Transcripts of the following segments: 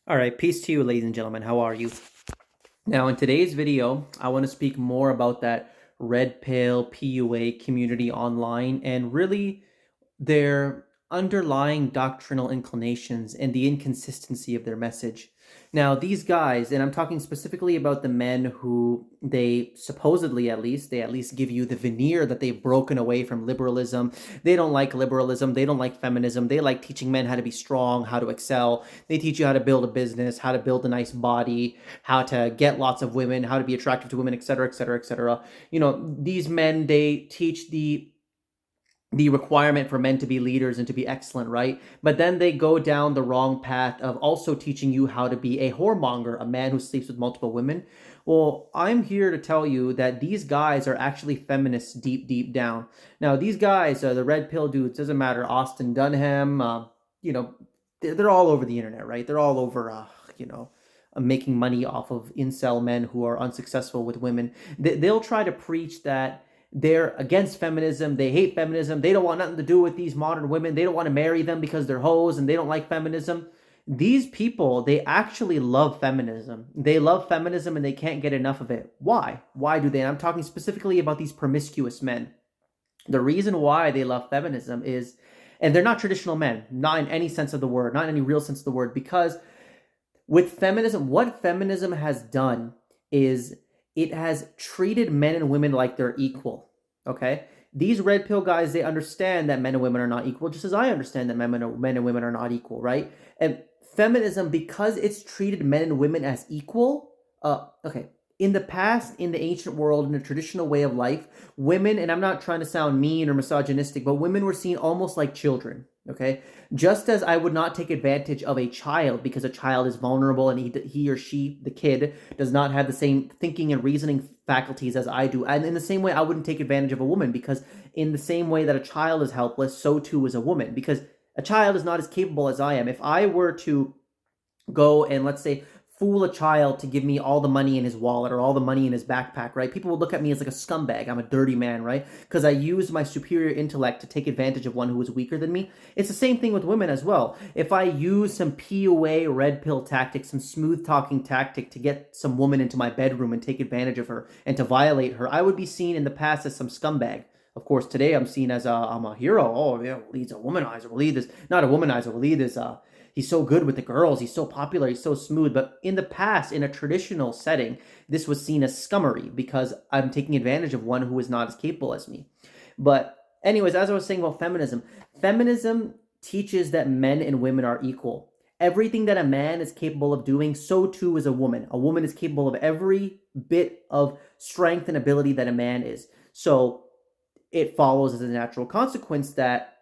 All right, peace to you, ladies and gentlemen. How are you? Now, in today's video, I want to speak more about that red pill PUA community online and really their underlying doctrinal inclinations and the inconsistency of their message. Now, these guys, and I'm talking specifically about the men who they supposedly they at least give you the veneer that they've broken away from liberalism. They don't like liberalism. They don't like feminism. They like teaching men how to be strong, how to excel. They teach you how to build a business, how to build a nice body, how to get lots of women, how to be attractive to women, etc., etc., etc. These men, they teach the requirement for men to be leaders and to be excellent, right? But then they go down the wrong path of also teaching you how to be a whoremonger, a man who sleeps with multiple women. Well, I'm here to tell you that these guys are actually feminists deep, deep down. Now, these guys, the red pill dudes, doesn't matter, Austin Dunham, you know, they're all over the internet, right? They're all over, making money off of incel men who are unsuccessful with women. They'll try to preach that they're against feminism. They hate feminism. They don't want nothing to do with these modern women. They don't want to marry them because they're hoes and they don't like feminism. These people, they actually love feminism. They love feminism and they can't get enough of it. Why? Why do they? And I'm talking specifically about these promiscuous men. The reason why they love feminism is, and they're not traditional men, not in any sense of the word, not in any real sense of the word, because with feminism, what feminism has done is it has treated men and women like they're equal. Okay? These red pill guys, they understand that men and women are not equal, just as I understand that men and women are not equal, right? And feminism, because it's treated men and women as equal, okay. In the past, in the ancient world, in the traditional way of life, women, and I'm not trying to sound mean or misogynistic, but women were seen almost like children, okay? Just as I would not take advantage of a child because a child is vulnerable and he or she, the kid, does not have the same thinking and reasoning faculties as I do. And in the same way, I wouldn't take advantage of a woman because in the same way that a child is helpless, so too is a woman, because a child is not as capable as I am. If I were to go and, let's say, fool a child to give me all the money in his wallet or all the money in his backpack, right? People would look at me as like a scumbag. I'm a dirty man, right? Because I used my superior intellect to take advantage of one who was weaker than me. It's the same thing with women as well. If I use some PUA red pill tactic, some smooth talking tactic to get some woman into my bedroom and take advantage of her and to violate her, I would be seen in the past as some scumbag. Of course, today I'm seen as I'm a hero. Oh, yeah, Waleed's a womanizer. Waleed is not a womanizer. Waleed is he's so good with the girls. He's so popular. He's so smooth. But in the past, in a traditional setting, this was seen as scummery because I'm taking advantage of one who is not as capable as me. But anyways, as I was saying about feminism, feminism teaches that men and women are equal. Everything that a man is capable of doing, so too is a woman. A woman is capable of every bit of strength and ability that a man is. So it follows as a natural consequence that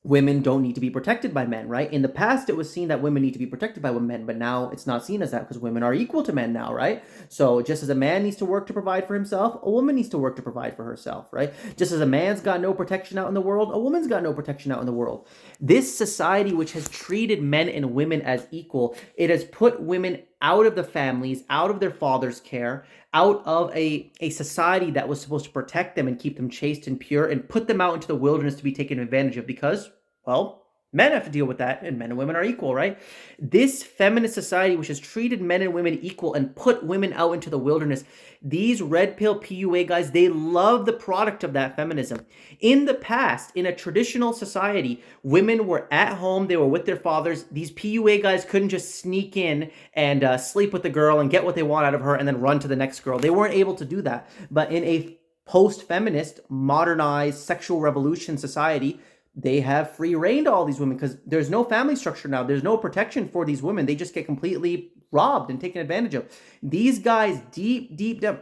women don't need to be protected by men, right? In the past, it was seen that women need to be protected by men, but now it's not seen as that because women are equal to men now, right? So just as a man needs to work to provide for himself, a woman needs to work to provide for herself, right? Just as a man's got no protection out in the world, a woman's got no protection out in the world. This society, which has treated men and women as equal, it has put women out of the families, out of their father's care, out of a society that was supposed to protect them and keep them chaste and pure and put them out into the wilderness to be taken advantage of because, well, men have to deal with that and men and women are equal, right? This feminist society, which has treated men and women equal and put women out into the wilderness, these red pill PUA guys, they love the product of that feminism. In the past, in a traditional society, women were at home, they were with their fathers. These PUA guys couldn't just sneak in and sleep with the girl and get what they want out of her and then run to the next girl. They weren't able to do that. But in a post-feminist, modernized sexual revolution society, they have free reign to all these women because there's no family structure now. There's no protection for these women. They just get completely robbed and taken advantage of. These guys, deep, deep down,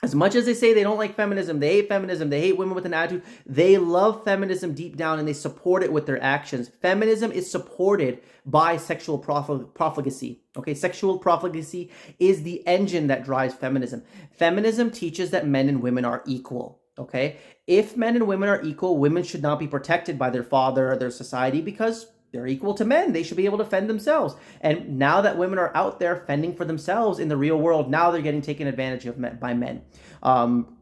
as much as they say they don't like feminism, they hate women with an attitude, they love feminism deep down and they support it with their actions. Feminism is supported by sexual profligacy. Okay, sexual profligacy is the engine that drives feminism. Feminism teaches that men and women are equal. Okay, if men and women are equal, women should not be protected by their father or their society because they're equal to men. They should be able to fend themselves. And now that women are out there fending for themselves in the real world, now they're getting taken advantage of by men.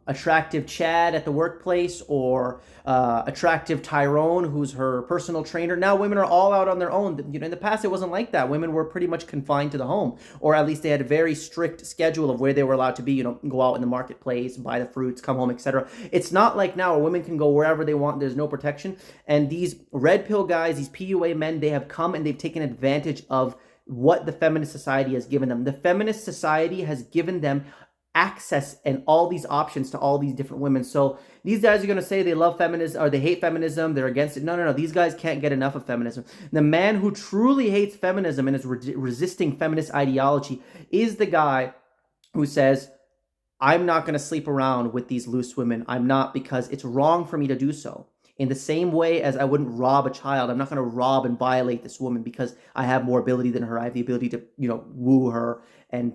attractive Chad at the workplace, or attractive Tyrone, who's her personal trainer. Now women are all out on their own. In the past, it wasn't like that. Women were pretty much confined to the home, or at least they had a very strict schedule of where they were allowed to be. Go out in the marketplace, buy the fruits, come home, etc. It's not like now where women can go wherever they want. There's no protection. And these red pill guys, these PUA men, they have come and they've taken advantage of what the feminist society has given them. The feminist society has given them access and all these options to all these different women. So these guys are going to say they love feminism or they hate feminism, they're against it. No. These guys can't get enough of feminism. The man who truly hates feminism and is resisting feminist ideology is the guy who says, I'm not going to sleep around with these loose women. I'm not, because it's wrong for me to do so. In the same way as I wouldn't rob a child, I'm not going to rob and violate this woman because I have more ability than her. I have the ability to, woo her and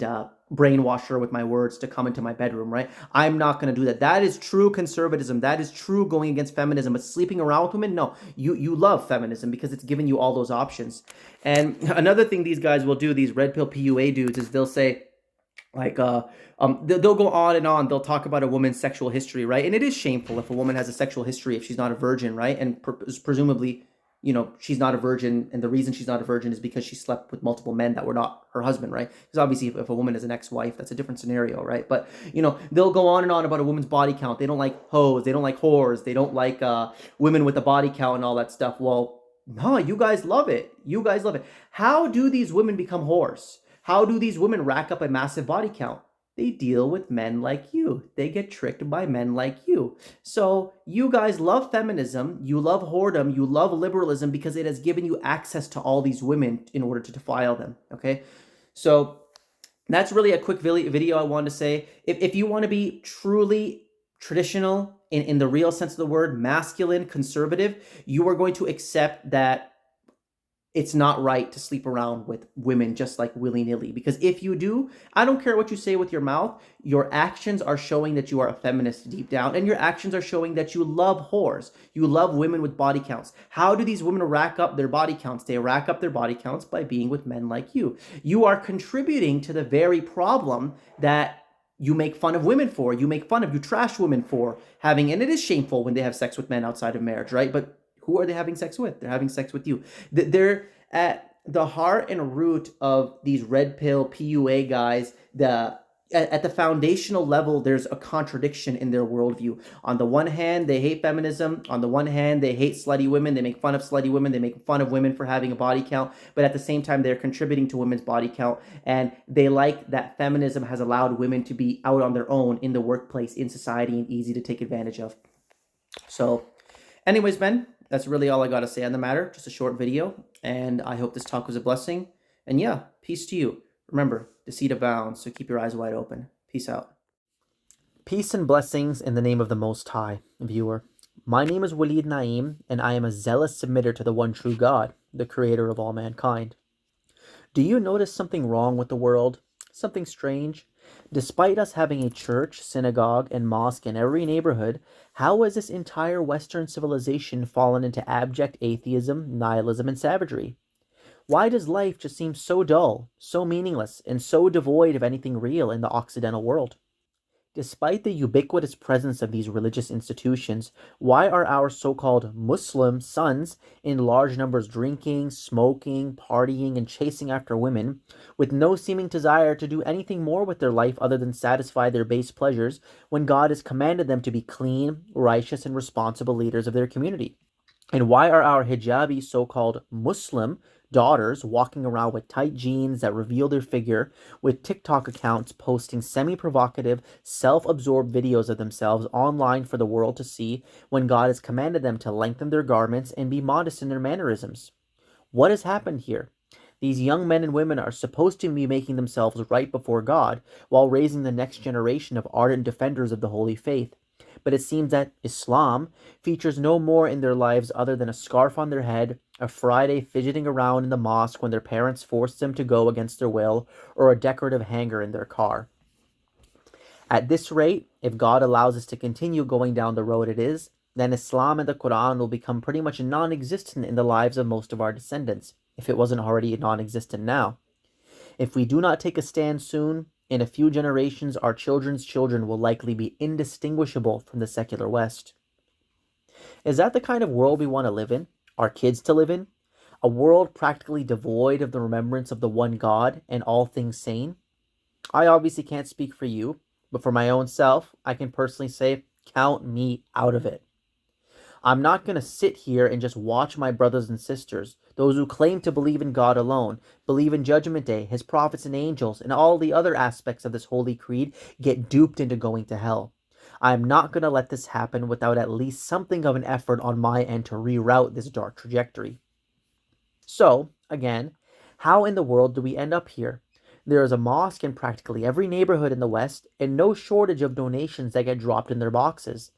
brainwash her with my words to come into my bedroom, right? I'm not going to do that. That is true conservatism. That is true going against feminism. But sleeping around with women, no. You love feminism because it's given you all those options. And another thing these guys will do, these red pill PUA dudes, is they'll say, like, they'll go on and on. They'll talk about a woman's sexual history, right? And it is shameful if a woman has a sexual history if she's not a virgin, right? And presumably, she's not a virgin, and the reason she's not a virgin is because she slept with multiple men that were not her husband, right? Because obviously, if a woman is an ex-wife, that's a different scenario, right? But they'll go on and on about a woman's body count. They don't like hoes, they don't like whores, they don't like women with a body count and all that stuff. Well, no, you guys love it. You guys love it. How do these women become whores? How do these women rack up a massive body count? They deal with men like you. They get tricked by men like you. So you guys love feminism, you love whoredom, you love liberalism because it has given you access to all these women in order to defile them, okay? So that's really a quick video I wanted to say. If you want to be truly traditional in the real sense of the word, masculine, conservative, you are going to accept that it's not right to sleep around with women just like willy-nilly. Because if you do, I don't care what you say with your mouth, your actions are showing that you are a feminist deep down, and your actions are showing that you love whores. You love women with body counts. How do these women rack up their body counts? They rack up their body counts by being with men like you. You are contributing to the very problem that you make fun of women for. You trash women for having, and it is shameful when they have sex with men outside of marriage, right? But who are they having sex with? They're having sex with you. They're at the heart and root of these red pill PUA guys. At the foundational level, there's a contradiction in their worldview. On the one hand, they hate feminism. On the one hand, they hate slutty women. They make fun of slutty women. They make fun of women for having a body count. But at the same time, they're contributing to women's body count. And they like that feminism has allowed women to be out on their own in the workplace, in society, and easy to take advantage of. So anyways, Ben, that's really all I got to say on the matter. Just a short video. And I hope this talk was a blessing. And yeah, peace to you. Remember, deceit abounds, so keep your eyes wide open. Peace out. Peace and blessings in the name of the Most High, viewer. My name is Walid Naeem, and I am a zealous submitter to the one true God, the creator of all mankind. Do you notice something wrong with the world? Something strange? Despite us having a church, synagogue, and mosque in every neighborhood, how has this entire Western civilization fallen into abject atheism, nihilism, and savagery? Why does life just seem so dull, so meaningless, and so devoid of anything real in the Occidental world? Despite the ubiquitous presence of these religious institutions, why are our so-called Muslim sons in large numbers drinking, smoking, partying, and chasing after women, with no seeming desire to do anything more with their life other than satisfy their base pleasures, when God has commanded them to be clean, righteous, and responsible leaders of their community? And why are our hijabi so-called Muslim daughters walking around with tight jeans that reveal their figure, with TikTok accounts posting semi-provocative, self-absorbed videos of themselves online for the world to see, when God has commanded them to lengthen their garments and be modest in their mannerisms? What has happened here? These young men and women are supposed to be making themselves right before God, while raising the next generation of ardent defenders of the holy faith. But it seems that Islam features no more in their lives other than a scarf on their head, a Friday fidgeting around in the mosque when their parents forced them to go against their will, or a decorative hanger in their car. At this rate, if God allows us to continue going down the road it is, then Islam and the Quran will become pretty much non-existent in the lives of most of our descendants, if it wasn't already non-existent now. If we do not take a stand soon, In a few generations, our children's children will likely be indistinguishable from the secular West. Is that the kind of world we want to live in? Our kids to live in? A world practically devoid of the remembrance of the one God and all things sane? I obviously can't speak for you, but for my own self, I can personally say, count me out of it. I'm not going to sit here and just watch my brothers and sisters, those who claim to believe in God alone, believe in Judgment Day, His prophets and angels, and all the other aspects of this holy creed, get duped into going to hell. I'm not going to let this happen without at least something of an effort on my end to reroute this dark trajectory. So, again, how in the world do we end up here? There is a mosque in practically every neighborhood in the West, and no shortage of donations that get dropped in their boxes.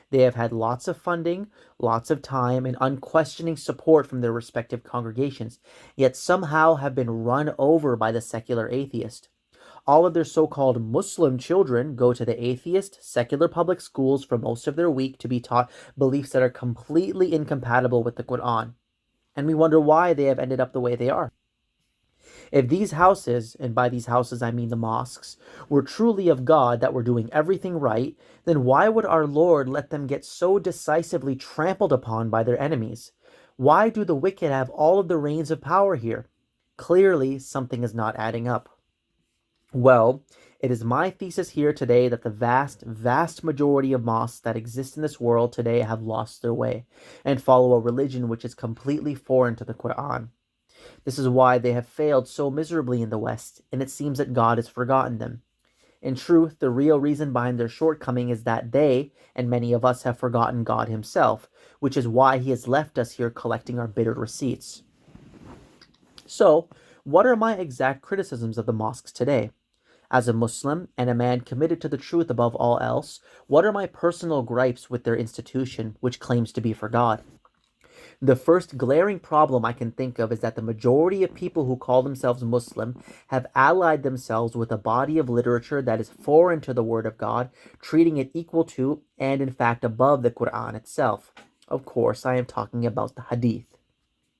They have had lots of funding, lots of time, and unquestioning support from their respective congregations, yet somehow have been run over by the secular atheist. All of their so-called Muslim children go to the atheist, secular public schools for most of their week to be taught beliefs that are completely incompatible with the Quran. And we wonder why they have ended up the way they are. If these houses, and by these houses I mean the mosques, were truly of God, that were doing everything right, then why would our Lord let them get so decisively trampled upon by their enemies? Why do the wicked have all of the reins of power here? Clearly, something is not adding up. Well, it is my thesis here today that the vast majority of mosques that exist in this world today have lost their way and follow a religion which is completely foreign to the Quran. This is why they have failed so miserably in the West, and it seems that God has forgotten them. In truth, the real reason behind their shortcoming is that they, and many of us, have forgotten God Himself, which is why He has left us here collecting our bitter receipts. So, what are my exact criticisms of the mosques today? As a Muslim and a man committed to the truth above all else, what are my personal gripes with their institution, which claims to be for God? The first glaring problem I can think of is that the majority of people who call themselves Muslim have allied themselves with a body of literature that is foreign to the Word of God, treating it equal to, and in fact above, the Quran itself. Of course, I am talking about the Hadith.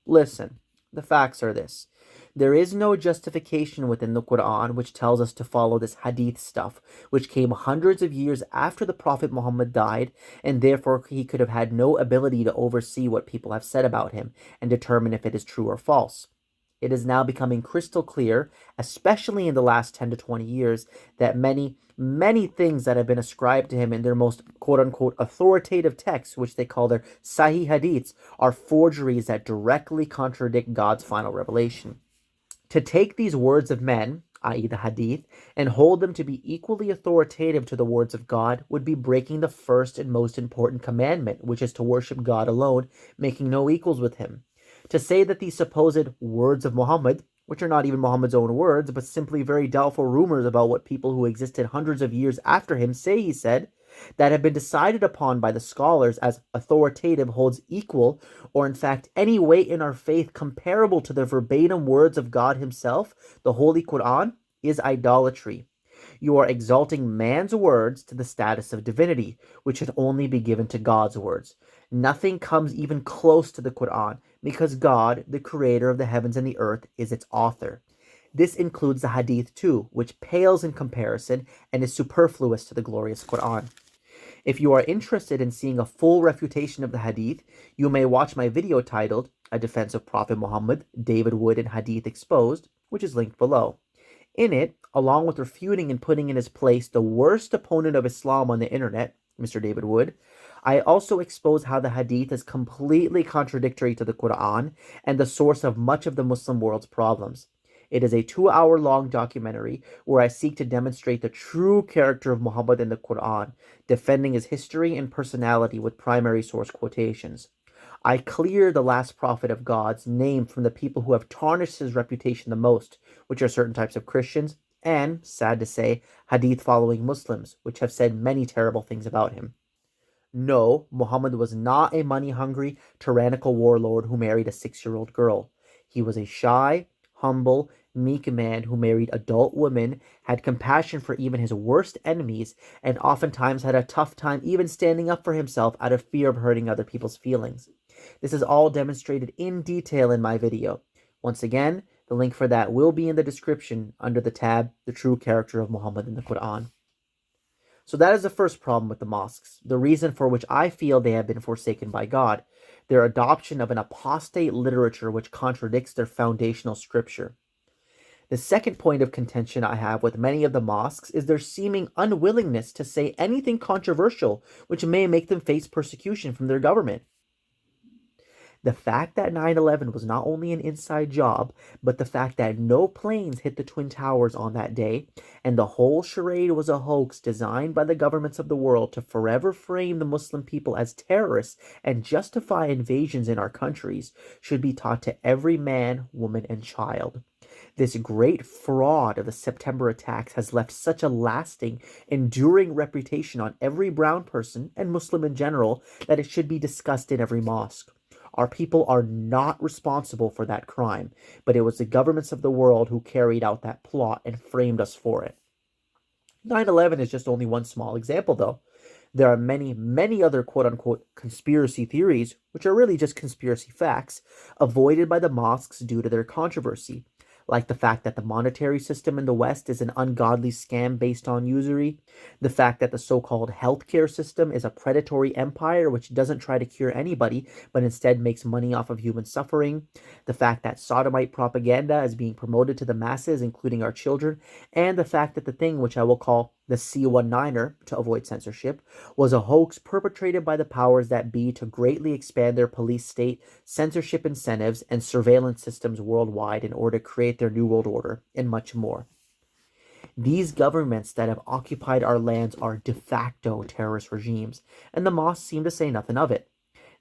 Listen, the facts are this. There is no justification within the Quran which tells us to follow this Hadith stuff, which came hundreds of years after the Prophet Muhammad died, and therefore he could have had no ability to oversee what people have said about him and determine if it is true or false. It is now becoming crystal clear, especially in the last 10 to 20 years, that many things that have been ascribed to him in their most quote-unquote authoritative texts, which they call their Sahih Hadiths, are forgeries that directly contradict God's final revelation. To take these words of men, i.e. the Hadith, and hold them to be equally authoritative to the words of God would be breaking the first and most important commandment, which is to worship God alone, making no equals with Him. To say that these supposed words of Muhammad, which are not even Muhammad's own words, but simply very doubtful rumors about what people who existed hundreds of years after him say he said, that have been decided upon by the scholars as authoritative, holds equal, or in fact any weight in our faith comparable to the verbatim words of God Himself, the Holy Quran, is idolatry. You are exalting man's words to the status of divinity, which should only be given to God's words. Nothing comes even close to the Quran, because God, the creator of the heavens and the earth, is its author. This includes the Hadith too, which pales in comparison and is superfluous to the glorious Quran. If you are interested in seeing a full refutation of the Hadith, you may watch my video titled A Defense of Prophet Muhammad, David Wood and Hadith Exposed, which is linked below. In it, along with refuting and putting in his place the worst opponent of Islam on the internet, Mr. David Wood, I also expose how the Hadith is completely contradictory to the Quran and the source of much of the Muslim world's problems. It is a 2-hour-long documentary where I seek to demonstrate the true character of Muhammad in the Quran, defending his history and personality with primary source quotations. I clear the last prophet of God's name from the people who have tarnished his reputation the most, which are certain types of Christians, and, sad to say, Hadith-following Muslims, which have said many terrible things about him. No, Muhammad was not a money-hungry, tyrannical warlord who married a 6-year-old girl. He was a shy, humble, meek man who married adult women, had compassion for even his worst enemies, and oftentimes had a tough time even standing up for himself out of fear of hurting other people's feelings. This is all demonstrated in detail in my video. Once again, The link for that will be in the description under the tab, The True Character of Muhammad in the Quran. So that is the first problem with the mosques, the reason for which I feel they have been forsaken by God, their adoption of an apostate literature which contradicts their foundational scripture. The second point of contention I have with many of the mosques is their seeming unwillingness to say anything controversial which may make them face persecution from their government. The fact that 9/11 was not only an inside job, but the fact that no planes hit the Twin Towers on that day, and the whole charade was a hoax designed by the governments of the world to forever frame the Muslim people as terrorists and justify invasions in our countries, should be taught to every man, woman, and child. This great fraud of the September attacks has left such a lasting, enduring reputation on every brown person and Muslim in general that it should be discussed in every mosque. Our people are not responsible for that crime, but it was the governments of the world who carried out that plot and framed us for it. 9/11 is just only one small example, though. There are many, many other quote-unquote conspiracy theories, which are really just conspiracy facts, avoided by the mosques due to their controversy, like the fact that the monetary system in the West is an ungodly scam based on usury, the fact that the so-called healthcare system is a predatory empire which doesn't try to cure anybody, but instead makes money off of human suffering, the fact that sodomite propaganda is being promoted to the masses, including our children, and the fact that the thing which I will call the C-19er, to avoid censorship, was a hoax perpetrated by the powers that be to greatly expand their police state, censorship incentives, and surveillance systems worldwide in order to create their new world order, and much more. These governments that have occupied our lands are de facto terrorist regimes, and the mosques seem to say nothing of it.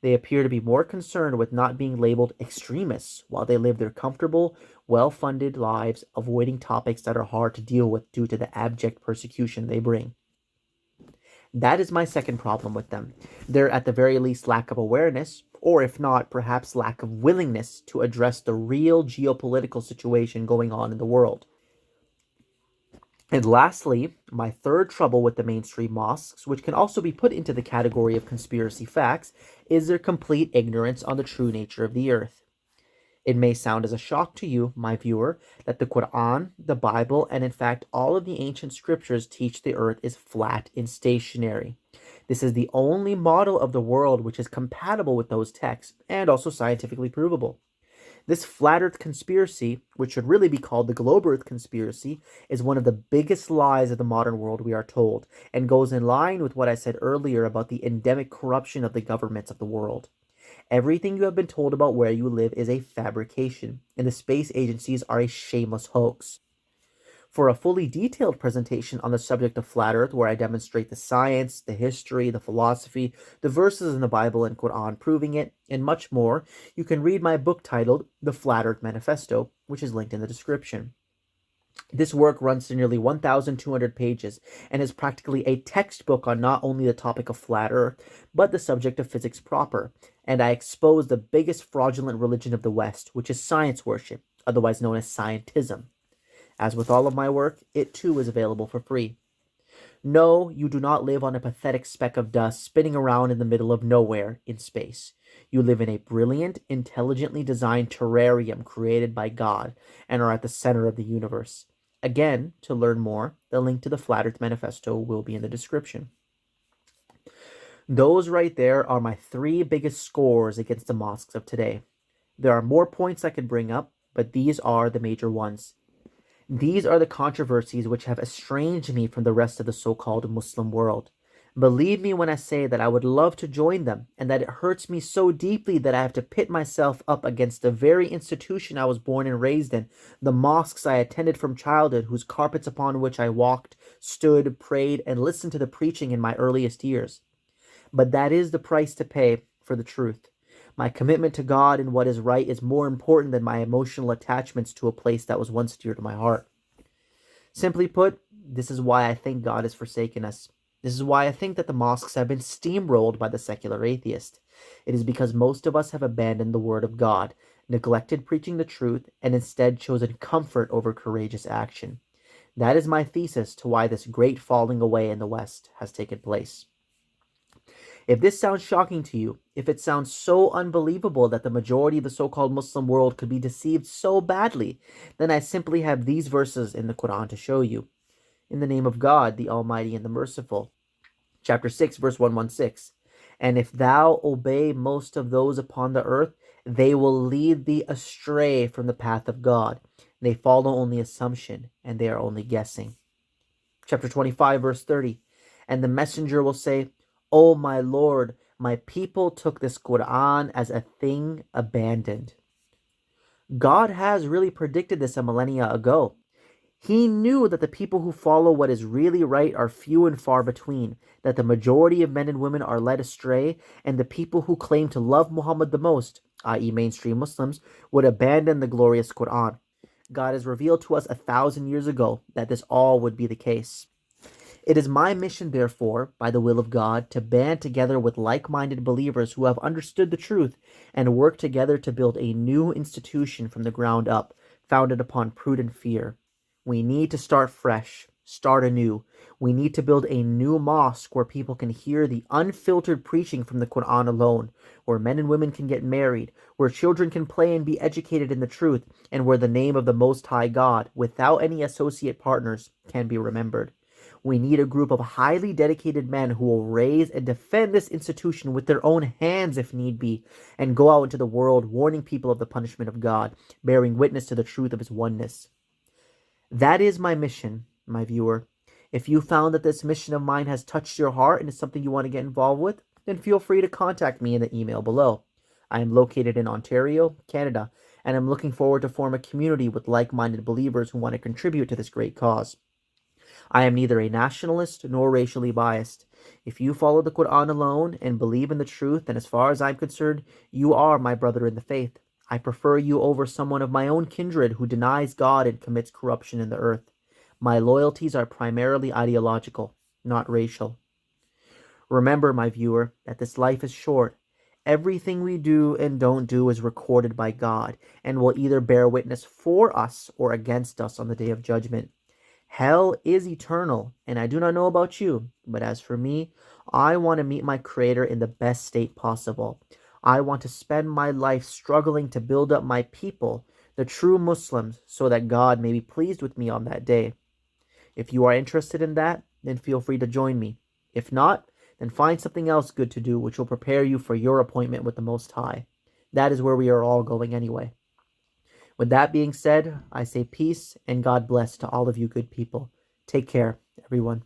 They appear to be more concerned with not being labeled extremists while they live their comfortable, well-funded lives, avoiding topics that are hard to deal with due to the abject persecution they bring. That is my second problem with them. They're at the very least lack of awareness, or if not, perhaps lack of willingness to address the real geopolitical situation going on in the world. And lastly, my third trouble with the mainstream mosques, which can also be put into the category of conspiracy facts, is their complete ignorance on the true nature of the earth. It may sound as a shock to you, my viewer, that the Quran, the Bible, and in fact all of the ancient scriptures teach the earth is flat and stationary. This is the only model of the world which is compatible with those texts and also scientifically provable. This flat earth conspiracy, which should really be called the globe earth conspiracy, is one of the biggest lies of the modern world, we are told, and goes in line with what I said earlier about the endemic corruption of the governments of the world. Everything you have been told about where you live is a fabrication, and the space agencies are a shameless hoax. For a fully detailed presentation on the subject of flat earth, where I demonstrate the science, the history, the philosophy, the verses in the Bible and Quran proving it, and much more, you can read my book titled The Flat Earth Manifesto, which is linked in the description. This work runs to nearly 1,200 pages and is practically a textbook on not only the topic of flat earth, but the subject of physics proper, and I expose the biggest fraudulent religion of the West, which is science worship, otherwise known as scientism. As with all of my work, it too is available for free. No, you do not live on a pathetic speck of dust spinning around in the middle of nowhere in space. You live in a brilliant, intelligently designed terrarium created by God and are at the center of the universe. Again, to learn more, the link to the Flat Earth Manifesto will be in the description. Those right there are my three biggest scores against the mosques of today. There are more points I could bring up, but these are the major ones. These are the controversies which have estranged me from the rest of the so-called Muslim world. Believe me when I say that I would love to join them, and that it hurts me so deeply that I have to pit myself up against the very institution I was born and raised in, the mosques I attended from childhood, whose carpets upon which I walked, stood, prayed, and listened to the preaching in my earliest years. But that is the price to pay for the truth. My commitment to God and what is right is more important than my emotional attachments to a place that was once dear to my heart. Simply put, this is why I think God has forsaken us. This is why I think that the mosques have been steamrolled by the secular atheist. It is because most of us have abandoned the word of God, neglected preaching the truth, and instead chosen comfort over courageous action. That is my thesis to why this great falling away in the West has taken place. If this sounds shocking to you, if it sounds so unbelievable that the majority of the so-called Muslim world could be deceived so badly, then I simply have these verses in the Quran to show you. In the name of God, the Almighty and the Merciful. Chapter 6, verse 116. And if thou obey most of those upon the earth, they will lead thee astray from the path of God. They follow only assumption, and they are only guessing. Chapter 25, verse 30. And the messenger will say, O my Lord, my people took this Quran as a thing abandoned. God has really predicted this a millennia ago. He knew that the people who follow what is really right are few and far between, that the majority of men and women are led astray, and the people who claim to love Muhammad the most, i.e., mainstream Muslims, would abandon the glorious Quran. God has revealed to us 1,000 years ago that this all would be the case. It is my mission, therefore, by the will of God, to band together with like-minded believers who have understood the truth and work together to build a new institution from the ground up, founded upon prudent fear. We need to start fresh, start anew. We need to build a new mosque where people can hear the unfiltered preaching from the Quran alone, where men and women can get married, where children can play and be educated in the truth, and where the name of the Most High God, without any associate partners, can be remembered. We need a group of highly dedicated men who will raise and defend this institution with their own hands if need be, and go out into the world warning people of the punishment of God, bearing witness to the truth of his oneness. That is my mission, my viewer. If you found that this mission of mine has touched your heart and is something you want to get involved with, then feel free to contact me in the email below. I am located in Ontario, Canada, and I'm looking forward to form a community with like-minded believers who want to contribute to this great cause. I am neither a nationalist nor racially biased. If you follow the Quran alone and believe in the truth, then as far as I'm concerned, you are my brother in the faith. I prefer you over someone of my own kindred who denies God and commits corruption in the earth. My loyalties are primarily ideological, not racial. Remember, my viewer, that this life is short. Everything we do and don't do is recorded by God and will either bear witness for us or against us on the day of judgment. Hell is eternal, and I do not know about you, but as for me, I want to meet my Creator in the best state possible. I want to spend my life struggling to build up my people, the true Muslims, so that God may be pleased with me on that day. If you are interested in that, then feel free to join me. If not, then find something else good to do which will prepare you for your appointment with the Most High. That is where we are all going anyway. With that being said, I say peace and God bless to all of you good people. Take care, everyone.